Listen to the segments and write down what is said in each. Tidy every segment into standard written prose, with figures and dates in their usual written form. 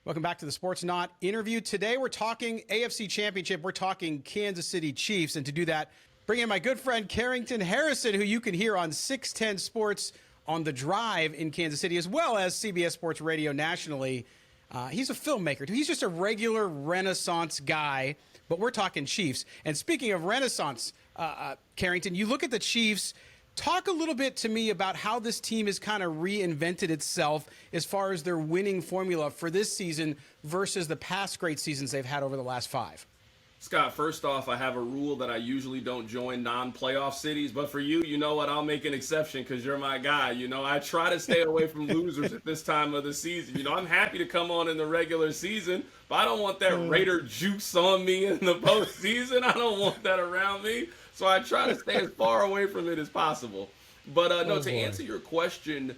Welcome back to the Sportsnaut interview. Today we're talking AFC Championship. We're talking Kansas City Chiefs. And to do that, bring in my good friend Carrington Harris, who you can hear on 610 Sports on The Drive in Kansas City, as well as CBS Sports Radio nationally. He's a filmmaker. He's just a regular Renaissance guy, but we're talking Chiefs. And speaking of Renaissance, Carrington, you look at the Chiefs. Talk a little bit to me about how this team has kind of reinvented itself as far as their winning formula for this season versus the past great seasons they've had over the last 5. Scott, first off, I have a rule that I usually don't join non-playoff cities, but for you, you know what, I'll make an exception because you're my guy. You know, I try to stay away from losers at this time of the season. You know, I'm happy to come on in the regular season, but I don't want that Raider juice on me in the postseason. I don't want that around me. So I try to stay as far away from it as possible. But to answer your question,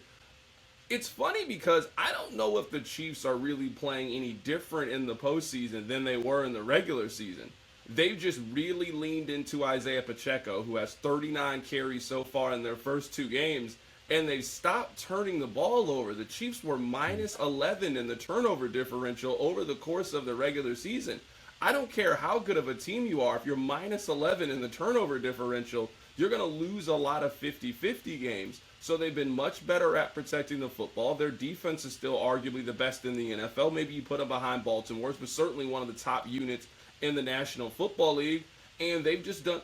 it's funny because I don't know if the Chiefs are really playing any different in the postseason than they were in the regular season. They've just really leaned into Isaiah Pacheco, who has 39 carries so far in their first 2 games, and they've stopped turning the ball over. The Chiefs were minus 11 in the turnover differential over the course of the regular season. I don't care how good of a team you are. If you're minus 11 in the turnover differential, you're going to lose a lot of 50-50 games. So they've been much better at protecting the football. Their defense is still arguably the best in the NFL. Maybe you put them behind Baltimore's, but certainly one of the top units in the National Football League. And they've just done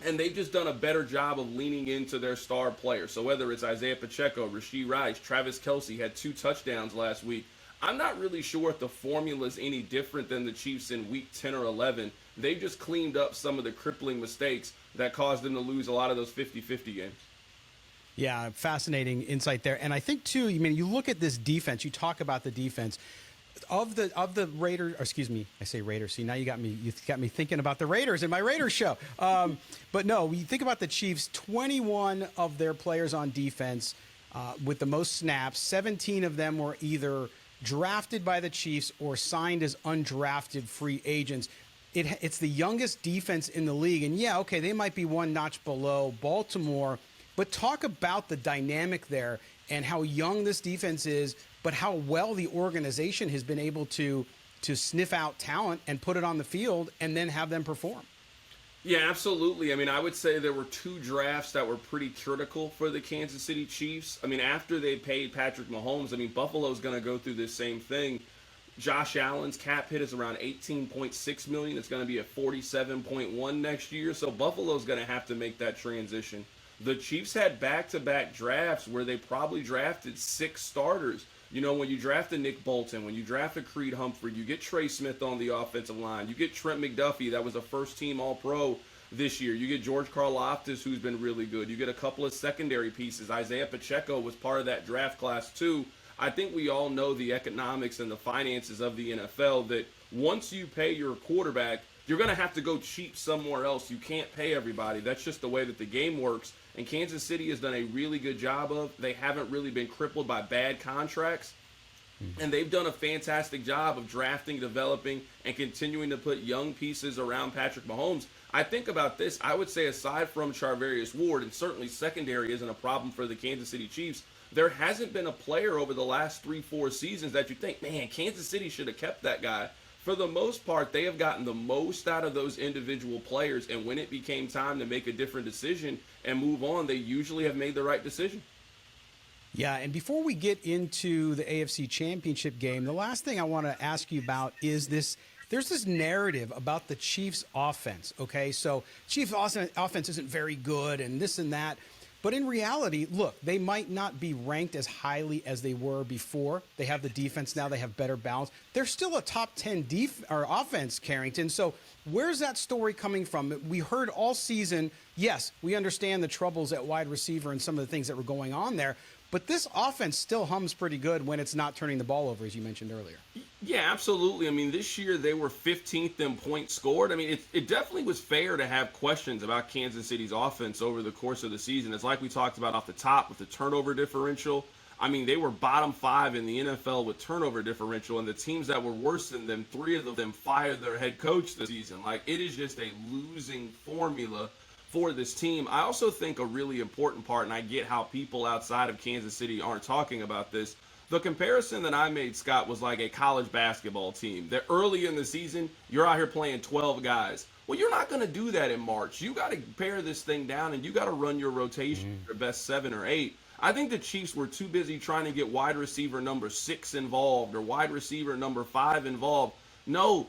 a better job of leaning into their star players. So whether it's Isaiah Pacheco, Rashee Rice, Travis Kelce had 2 touchdowns last week. I'm not really sure if the formula is any different than the Chiefs in week 10 or 11. They've just cleaned up some of the crippling mistakes that caused them to lose a lot of those 50-50 games. Yeah, fascinating insight there. And I think, too, you look at this defense. You talk about the defense. Of the Raiders, excuse me, I say Raiders. See, now you got me thinking about the Raiders in my Raiders show. But no, when you think about the Chiefs, 21 of their players on defense with the most snaps, 17 of them were either drafted by the Chiefs or signed as undrafted free agents. It's the youngest defense in the league. And yeah, okay, they might be one notch below Baltimore, but talk about the dynamic there and how young this defense is, but how well the organization has been able to sniff out talent and put it on the field and then have them perform. Yeah, absolutely. I would say there were 2 drafts that were pretty critical for the Kansas City Chiefs. After they paid Patrick Mahomes, Buffalo's going to go through this same thing. Josh Allen's cap hit is around $18.6 million. It's going to be at $47.1 next year. So Buffalo's going to have to make that transition. The Chiefs had back-to-back drafts where they probably drafted 6 starters. You know, when you draft a Nick Bolton, when you draft a Creed Humphrey, you get Trey Smith on the offensive line. You get Trent McDuffie, that was a first-team All-Pro this year. You get George Karlaftis, who's been really good. You get a couple of secondary pieces. Isaiah Pacheco was part of that draft class, too. I think we all know the economics and the finances of the NFL that once you pay your quarterback, you're going to have to go cheap somewhere else. You can't pay everybody. That's just the way that the game works. And Kansas City has done a really good job of. They haven't really been crippled by bad contracts. And they've done a fantastic job of drafting, developing, and continuing to put young pieces around Patrick Mahomes. I think about this. I would say aside from Charvarius Ward, and certainly secondary isn't a problem for the Kansas City Chiefs, there hasn't been a player over the last 3-4 seasons that you think, man, Kansas City should have kept that guy. For the most part, they have gotten the most out of those individual players, and when it became time to make a different decision and move on, they usually have made the right decision. Yeah, and before we get into the AFC Championship game, the last thing I want to ask you about is this. There's this narrative about the Chiefs' offense, okay? So Chiefs' offense isn't very good and this and that. But in reality, look, they might not be ranked as highly as they were before. They have the defense now. They have better balance. They're still a top 10 offense, Carrington. So where's that story coming from? We heard all season, yes, we understand the troubles at wide receiver and some of the things that were going on there. But this offense still hums pretty good when it's not turning the ball over, as you mentioned earlier. Yeah, absolutely. This year they were 15th in points scored. It definitely was fair to have questions about Kansas City's offense over the course of the season. It's like we talked about off the top with the turnover differential. They were bottom 5 in the NFL with turnover differential, and the teams that were worse than them, 3 of them fired their head coach this season. It is just a losing formula for this team. I also think a really important part, and I get how people outside of Kansas City aren't talking about this, The comparison that I made, Scott, was like a college basketball team. That early in the season, you're out here playing 12 guys. Well, you're not going to do that in March. You got to pare this thing down, and you got to run your rotation, your best 7 or 8. I think the Chiefs were too busy trying to get wide receiver number 6 involved or wide receiver number 5 involved. No.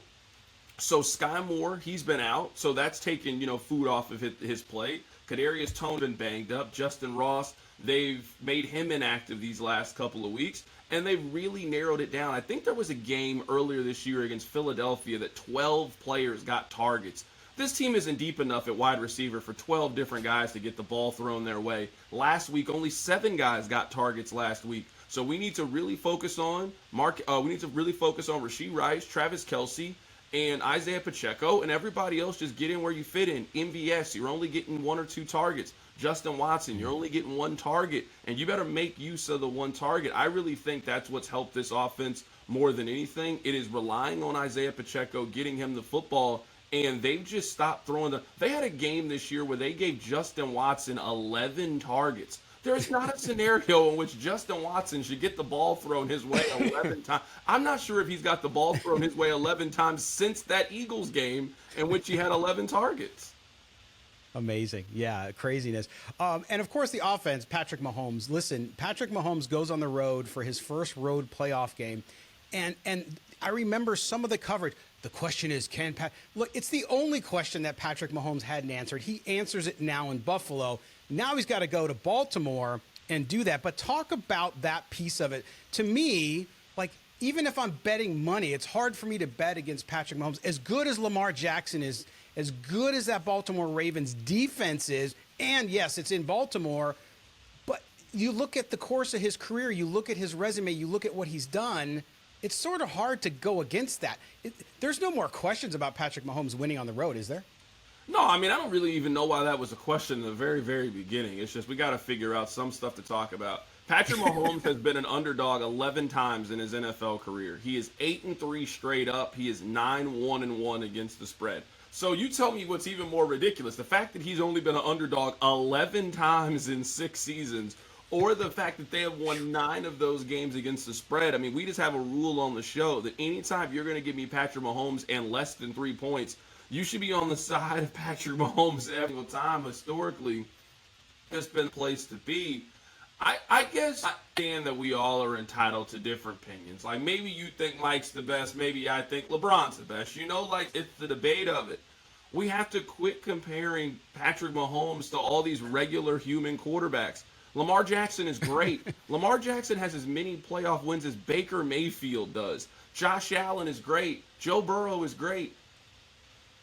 So Sky Moore, he's been out, so that's taken, food off of his plate. Kadarius Toney been banged up. Justin Ross, they've made him inactive these last couple of weeks, and they've really narrowed it down. I think there was a game earlier this year against Philadelphia that 12 players got targets. This team isn't deep enough at wide receiver for 12 different guys to get the ball thrown their way. Last week, only 7 guys got targets last week. So we need to really focus on Rashee Rice, Travis Kelce, and Isaiah Pacheco, and everybody else just get in where you fit in. MVS, you're only getting 1 or 2 targets. Justin Watson, you're only getting 1 target, and you better make use of the 1 target. I really think that's what's helped this offense more than anything. It is relying on Isaiah Pacheco, getting him the football, and they've just stopped throwing they had a game this year where they gave Justin Watson 11 targets. There's not a scenario in which Justin Watson should get the ball thrown his way 11 times. I'm not sure if he's got the ball thrown his way 11 times since that Eagles game in which he had 11 targets. Amazing. Yeah, craziness. And, of course, the offense, Patrick Mahomes. Listen, Patrick Mahomes goes on the road for his first road playoff game. And I remember some of the coverage. The question is, look, it's the only question that Patrick Mahomes hadn't answered. He answers it now in Buffalo. Now he's got to go to Baltimore and do that. But talk about that piece of it. To me, like, even if I'm betting money, it's hard for me to bet against Patrick Mahomes. As good as Lamar Jackson is, as good as that Baltimore Ravens defense is, and yes, it's in Baltimore, but you look at the course of his career, you look at his resume, you look at what he's done, it's sort of hard to go against that. There's no more questions about Patrick Mahomes winning on the road, is there? No, I mean, I don't really even know why that was a question in the very, very beginning. It's just we got to figure out some stuff to talk about. Patrick Mahomes has been an underdog 11 times in his NFL career. He is 8-3 straight up. He is 9-1-1 against the spread. So you tell me what's even more ridiculous, the fact that he's only been an underdog 11 times in 6 seasons, or the fact that they have won 9 of those games against the spread. I mean, we just have a rule on the show that anytime you're going to give me Patrick Mahomes and less than 3 points, you should be on the side of Patrick Mahomes every single time. Historically, it's been the place to be. I guess I understand that we all are entitled to different opinions. Like, maybe you think Mike's the best. Maybe I think LeBron's the best. Like, it's the debate of it. We have to quit comparing Patrick Mahomes to all these regular human quarterbacks. Lamar Jackson is great. Lamar Jackson has as many playoff wins as Baker Mayfield does. Josh Allen is great. Joe Burrow is great.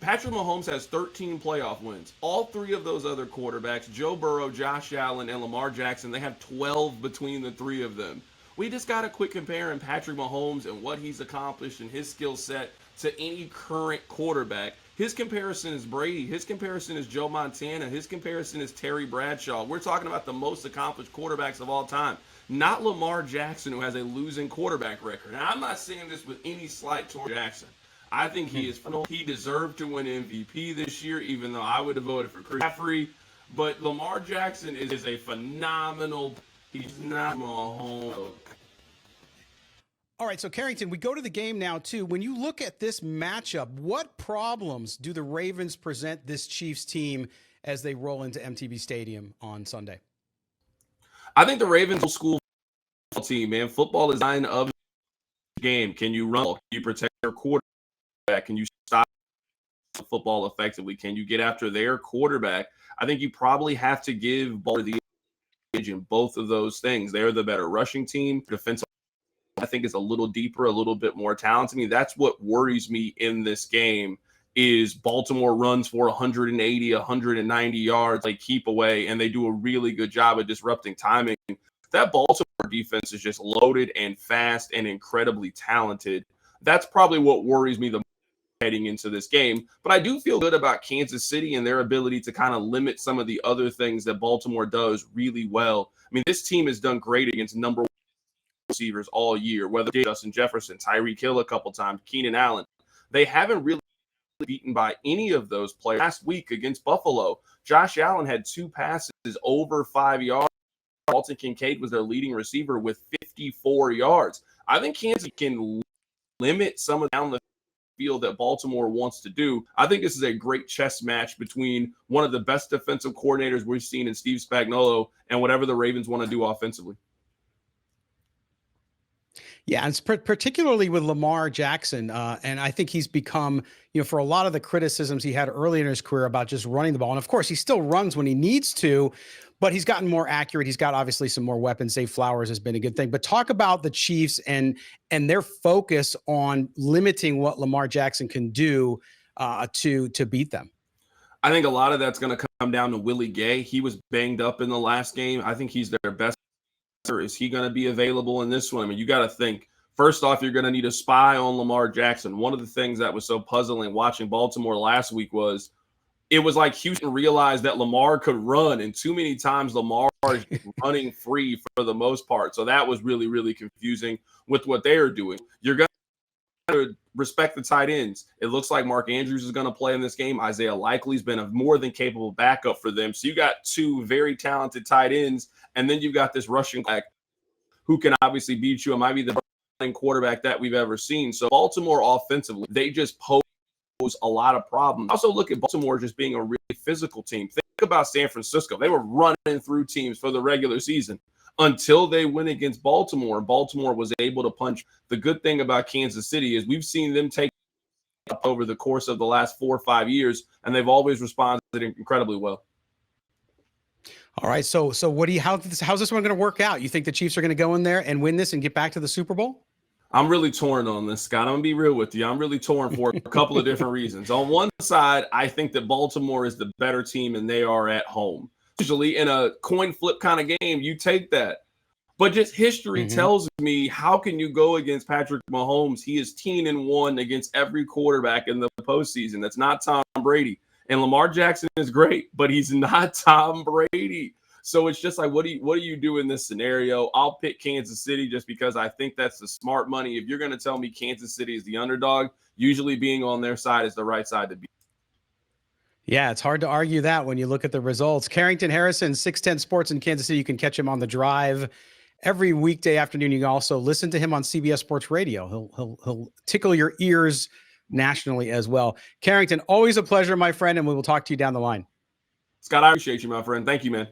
Patrick Mahomes has 13 playoff wins. All 3 of those other quarterbacks, Joe Burrow, Josh Allen, and Lamar Jackson, they have 12 between the 3 of them. We just got to quit comparing Patrick Mahomes and what he's accomplished and his skill set to any current quarterback. His comparison is Brady. His comparison is Joe Montana. His comparison is Terry Bradshaw. We're talking about the most accomplished quarterbacks of all time, not Lamar Jackson, who has a losing quarterback record. Now, I'm not saying this with any slight toward Jackson. I think he deserved to win MVP this year, even though I would have voted for Chris Jeffrey. But Lamar Jackson is a phenomenal. He's not Mahomes. All right, so Carrington, we go to the game now, too. When you look at this matchup, what problems do the Ravens present this Chiefs team as they roll into MTV Stadium on Sunday? I think the Ravens old school team, man. Football is the line of the game. Can you run? Can you protect your quarterback? Can you stop the football effectively? Can you get after their quarterback? I think you probably have to give ball the edge in both of those things. They're the better rushing team. Defensive, I think, is a little deeper, a little bit more talented. I mean, that's what worries me in this game is Baltimore runs for 180, 190 yards, like keep away, and they do a really good job of disrupting timing. That Baltimore defense is just loaded and fast and incredibly talented. That's probably what worries me the most heading into this game. But I do feel good about Kansas City and their ability to kind of limit some of the other things that Baltimore does really well. I mean, this team has done great against number 1 receivers all year, whether it's Justin Jefferson, Tyreek Hill a couple times, Keenan Allen. They haven't really beaten by any of those players. Last week against Buffalo, Josh Allen had 2 passes over 5 yards. Dalton Kincaid was their leading receiver with 54 yards. I think Kansas can limit some of down the field that Baltimore wants to do. I think this is a great chess match between one of the best defensive coordinators we've seen in Steve Spagnuolo and whatever the Ravens want to do offensively. Yeah, and it's particularly with Lamar Jackson, and I think he's become, for a lot of the criticisms he had early in his career about just running the ball, and of course he still runs when he needs to, but he's gotten more accurate. He's got obviously some more weapons. Zay Flowers has been a good thing. But talk about the Chiefs and their focus on limiting what Lamar Jackson can do to beat them. I think a lot of that's going to come down to Willie Gay. He was banged up in the last game. I think he's their best. Is he going to be available in this one? I mean, you got to think, first off, you're going to need a spy on Lamar Jackson. One of the things that was so puzzling watching Baltimore last week was it was like Houston realized that Lamar could run, and too many times Lamar is running free for the most part. So that was really, really confusing with what they are doing. You're going to respect the tight ends. It looks like Mark Andrews is going to play in this game. Isaiah Likely's been a more than capable backup for them. So you got two very talented tight ends, and then you've got this rushing back who can obviously beat you and might be the best quarterback that we've ever seen. So Baltimore offensively, they just pose a lot of problems. Also look at Baltimore just being a really physical team. Think about San Francisco. They were running through teams for the regular season until they went against Baltimore. Baltimore was able to punch. The good thing about Kansas City is we've seen them take up over the course of the last 4 or 5 years, and they've always responded incredibly well. All right. So what do you, how's this one going to work out? You think the Chiefs are going to go in there and win this and get back to the Super Bowl? I'm really torn on this, Scott. I'm going to be real with you. I'm really torn for a couple of different reasons. On one side, I think that Baltimore is the better team and they are at home. Usually in a coin flip kind of game, you take that. But just history tells me, how can you go against Patrick Mahomes? He is 10-1 against every quarterback in the postseason. That's not Tom Brady. And Lamar Jackson is great, but he's not Tom Brady. So it's just like, what do you do in this scenario? I'll pick Kansas City just because I think that's the smart money. If you're going to tell me Kansas City is the underdog, usually being on their side is the right side to be. Yeah, it's hard to argue that when you look at the results. Carrington Harrison, 610 Sports in Kansas City. You can catch him on The Drive every weekday afternoon. You can also listen to him on CBS Sports Radio. He'll tickle your ears nationally as well. Carrington, always a pleasure, my friend, and we will talk to you down the line. Scott, I appreciate you, my friend. Thank you, man.